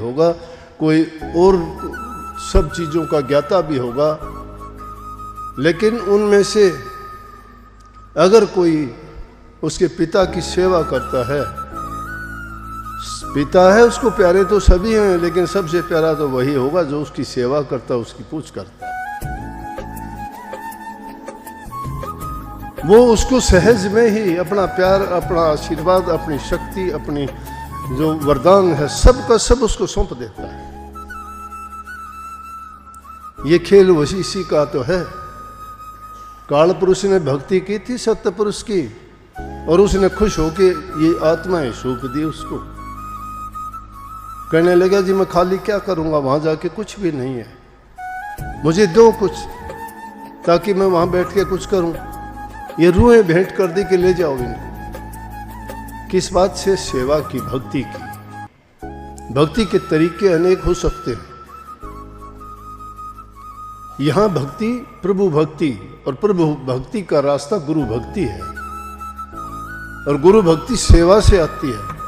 होगा, कोई और सब चीज़ों का ज्ञाता भी होगा, लेकिन उनमें से अगर कोई उसके पिता की सेवा करता है, पिता है उसको प्यारे तो सभी हैं, लेकिन सबसे प्यारा तो वही होगा जो उसकी सेवा करता है, उसकी पूछ करता है। वो उसको सहज में ही अपना प्यार, अपना आशीर्वाद, अपनी शक्ति, अपनी जो वरदान है सब का सब उसको सौंप देता है। ये खेल वशीसी का तो है। काल पुरुष ने भक्ति की थी सत्य पुरुष की, और उसने खुश होके ये आत्माएं सौंप दी उसको। कहने लगा जी मैं खाली क्या करूंगा, वहां जाके कुछ भी नहीं है, मुझे दो कुछ ताकि मैं वहां बैठ के कुछ करूं। ये रूहें भेंट कर दी कि ले जाओ इनको। किस बात से? सेवा की, भक्ति की। भक्ति के तरीके अनेक हो सकते हैं। यहां भक्ति प्रभु भक्ति, और प्रभु भक्ति का रास्ता गुरु भक्ति है, और गुरु भक्ति सेवा से आती है।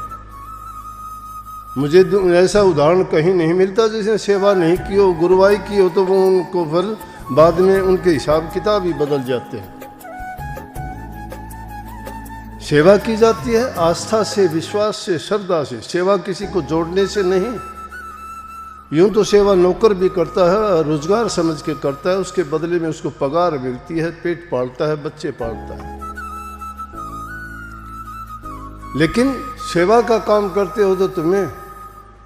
मुझे ऐसा उदाहरण कहीं नहीं मिलता जिसने सेवा नहीं की हो, गुरुवाई की हो, तो वो उनको फिर बाद में उनके हिसाब किताब ही बदल जाते हैं। सेवा की जाती है आस्था से, विश्वास से, श्रद्धा से। सेवा किसी को जोड़ने से नहीं। यूं तो सेवा नौकर भी करता है, रोजगार समझ के करता है, उसके बदले में उसको पगार मिलती है, पेट पालता है, बच्चे पालता है। लेकिन सेवा का काम करते हो तो तुम्हें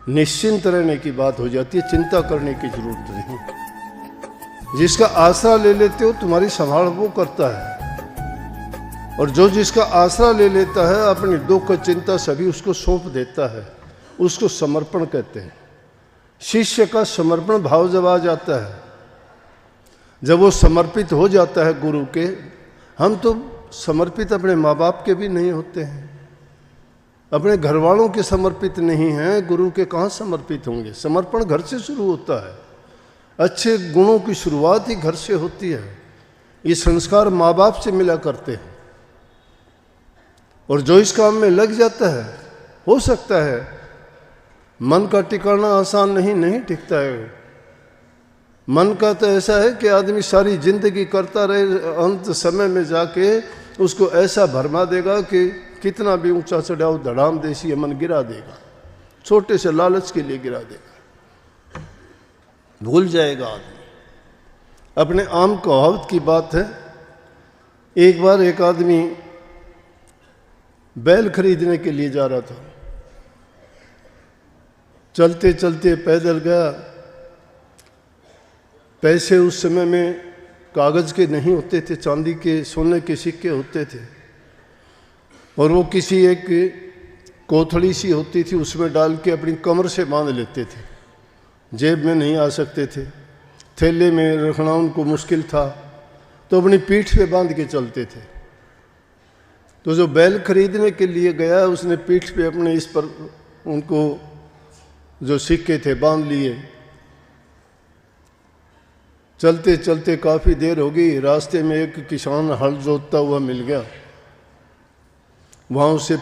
निश्चिंत रहने की बात हो जाती है, चिंता करने की जरूरत नहीं। जिसका आसरा ले लेते हो तुम्हारी संभाल वो करता है, और जो जिसका आसरा ले लेता है अपनी दुख चिंता सभी उसको सौंप देता है, उसको समर्पण कहते हैं। शिष्य का समर्पण भाव जब आ जाता है, जब वो समर्पित हो जाता है गुरु के, हम तो समर्पित अपने माँ बाप के भी नहीं होते हैं, अपने घर वालों के समर्पित नहीं हैं, गुरु के कहाँ समर्पित होंगे? समर्पण घर से शुरू होता है। अच्छे गुणों की शुरुआत ही घर से होती है। ये संस्कार माँ बाप से मिला करते हैं, और जो इस काम में लग जाता है, हो सकता है मन का टिकाना आसान नहीं टिकता है। मन का तो ऐसा है कि आदमी सारी जिंदगी करता रहे, अंत समय में जाके उसको ऐसा भरमा देगा कि कितना भी ऊंचा चढ़ाओ धड़ाम देसी मन गिरा देगा, छोटे से लालच के लिए गिरा देगा, भूल जाएगा आदमी। अपने आम कहावत की बात है, एक बार एक आदमी बैल खरीदने के लिए जा रहा था। चलते चलते पैदल गया। पैसे उस समय में कागज के नहीं होते थे, चांदी के, सोने के सिक्के होते थे, और वो किसी एक कोथड़ी सी होती थी उसमें डाल के अपनी कमर से बांध लेते थे। जेब में नहीं आ सकते थे, थैले में रखना उनको मुश्किल था, तो अपनी पीठ पे बांध के चलते थे। तो जो बैल खरीदने के लिए गया उसने पीठ पे अपने इस पर उनको जो सिक्के थे बांध लिए। चलते चलते काफ़ी देर हो गई। रास्ते में एक किसान हल जोतता हुआ मिल गया। वहाँ उसे